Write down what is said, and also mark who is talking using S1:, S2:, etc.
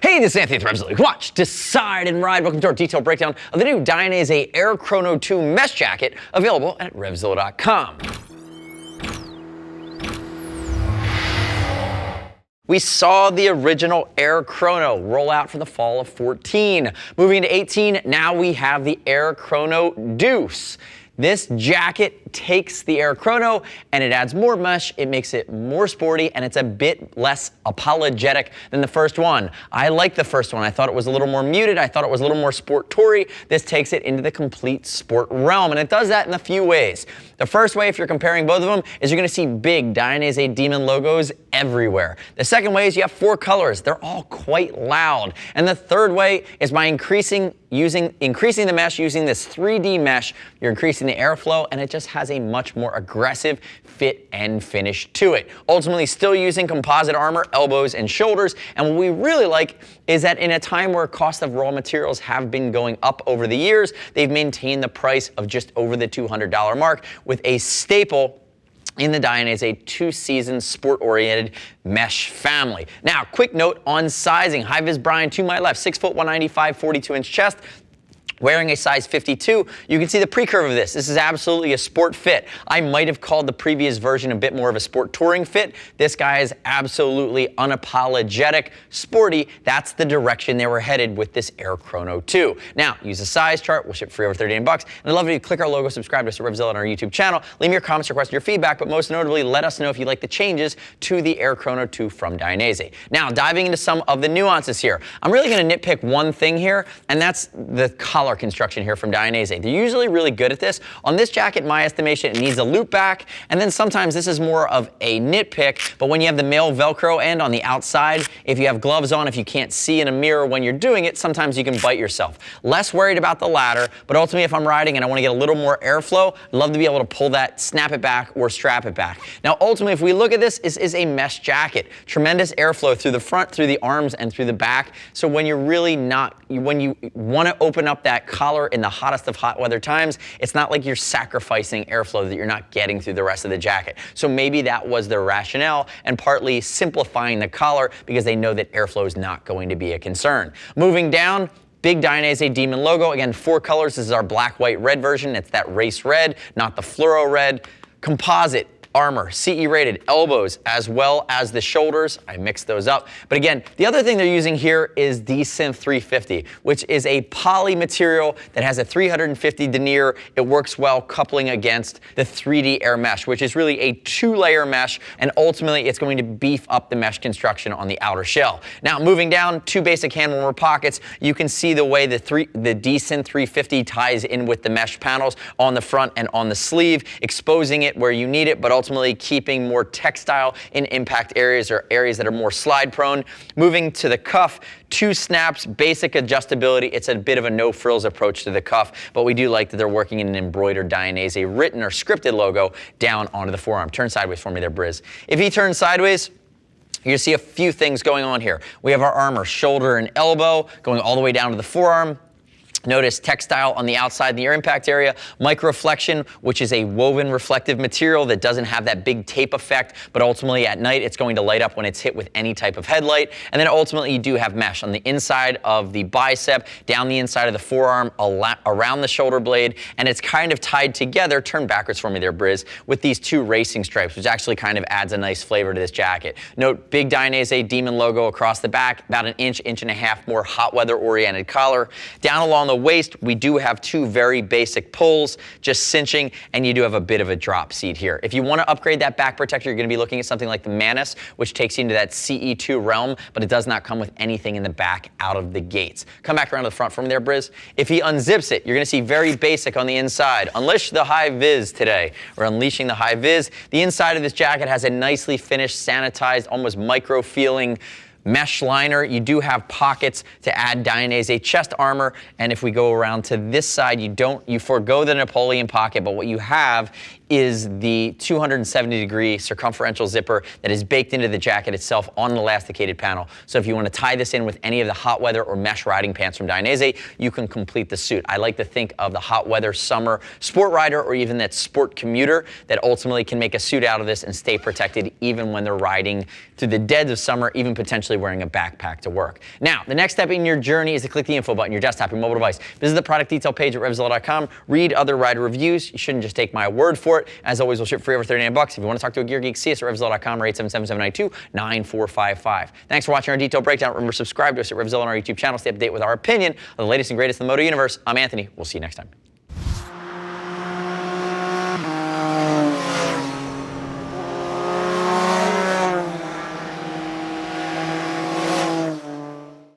S1: Hey, this is Anthony with RevZilla. Watch, decide, and ride. Welcome to our detailed breakdown of the new Dainese Air Crono 2 mesh jacket, available at RevZilla.com. We saw the original Air Crono roll out for the fall of 14. Moving into 18, now we have the Air Crono Deuce. This jacket takes the Air Crono and it adds more mesh, it makes it more sporty, and it's a bit less apologetic than the first one. I like the first one. I thought it was a little more muted. I thought it was a little more sport-toury. This takes it into the complete sport realm, and it does that in a few ways. The first way, if you're comparing both of them, is you're going to see big Dainese Demon logos everywhere. The second way is you have 4 colors. They're all quite loud. And the third way is by increasing the mesh using this 3D mesh, you're increasing the airflow, and it just has a much more aggressive fit and finish to it. Ultimately, still using composite armor, elbows, and shoulders. And what we really like is that in a time where cost of raw materials have been going up over the years, they've maintained the price of just over the $200 mark with a staple in the Dainese 2-season sport-oriented mesh family. Now, quick note on sizing. High-vis Brian to my left, 6 foot 195, 42-inch chest. Wearing a size 52, you can see the pre-curve of this. This is absolutely a sport fit. I might have called the previous version a bit more of a sport touring fit. This guy is absolutely unapologetic, sporty. That's the direction they were headed with this Air Crono 2. Now, use the size chart. We'll ship free over 39 bucks. And I'd love if you click our logo, subscribe to us at RevZilla on our YouTube channel. Leave me your comments, your questions, your feedback, but most notably, let us know if you like the changes to the Air Crono 2 from Dainese. Now, diving into some of the nuances here. I'm really going to nitpick one thing here, and that's the collar construction here from Dainese. They're usually really good at this. On this jacket, in my estimation, it needs a loop back, and then sometimes this is more of a nitpick, but when you have the male Velcro end on the outside, if you have gloves on, if you can't see in a mirror when you're doing it, sometimes you can bite yourself. Less worried about the latter, but ultimately if I'm riding and I want to get a little more airflow, I'd love to be able to pull that, snap it back, or strap it back. Now ultimately, if we look at this, this is a mesh jacket. Tremendous airflow through the front, through the arms, and through the back. So when you're really when you want to open up that collar in the hottest of hot weather times, it's not like you're sacrificing airflow that you're not getting through the rest of the jacket. So maybe that was their rationale, and partly simplifying the collar because they know that airflow is not going to be a concern. Moving down, big Dainese Demon logo. Again, 4 colors. This is our black, white, red version. It's that race red, not the fluoro red. Composite armor, CE rated, elbows, as well as the shoulders. I mixed those up. But again, the other thing they're using here is D-Synth 350, which is a poly material that has a 350 denier. It works well coupling against the 3D air mesh, which is really a 2-layer mesh, and ultimately it's going to beef up the mesh construction on the outer shell. Now, moving down, 2 basic hand warmer pockets. You can see the way the D-Synth 350 ties in with the mesh panels on the front and on the sleeve, exposing it where you need it, but ultimately keeping more textile in impact areas or areas that are more slide prone. Moving to the cuff, 2 snaps, basic adjustability. It's a bit of a no frills approach to the cuff, but we do like that they're working in an embroidered Dainese written or scripted logo down onto the forearm. Turn sideways for me there, Briz. If he turns sideways, you see a few things going on here. We have our armor, shoulder and elbow, going all the way down to the forearm. Notice textile on the outside in the air impact area, microflexion, which is a woven reflective material that doesn't have that big tape effect, but ultimately at night it's going to light up when it's hit with any type of headlight. And then ultimately you do have mesh on the inside of the bicep, down the inside of the forearm, around the shoulder blade, and it's kind of tied together, turn backwards for me there, Briz, with these 2 racing stripes, which actually kind of adds a nice flavor to this jacket. Note, big Dainese Demon logo across the back, about an inch and a half more hot weather oriented collar. Down along the waist, we do have 2 very basic pulls, just cinching, and you do have a bit of a drop seat here. If you want to upgrade that back protector, you're going to be looking at something like the Manus, which takes you into that CE2 realm, but it does not come with anything in the back out of the gates. Come back around to the front from there, Briz. If he unzips it, you're going to see very basic on the inside. Unleash the high vis today. We're unleashing the high vis. The inside of this jacket has a nicely finished, sanitized, almost micro-feeling mesh liner. You do have pockets to add Dainese chest armor, and if we go around to this side, you forego the Napoleon pocket, but what you have is the 270-degree circumferential zipper that is baked into the jacket itself on an elasticated panel. So if you want to tie this in with any of the hot weather or mesh riding pants from Dainese, you can complete the suit. I like to think of the hot weather summer sport rider or even that sport commuter that ultimately can make a suit out of this and stay protected even when they're riding through the dead of summer, even potentially wearing a backpack to work. Now, the next step in your journey is to click the info button on your desktop, your mobile device. Visit the product detail page at RevZilla.com. Read other rider reviews. You shouldn't just take my word for it. As always, we'll ship free over $39. If you want to talk to a gear geek, see us at RevZilla.com or 877-792-9455. Thanks for watching our detailed breakdown. Remember, subscribe to us at RevZilla on our YouTube channel. Stay up to date with our opinion of the latest and greatest in the moto universe. I'm Anthony. We'll see you next time.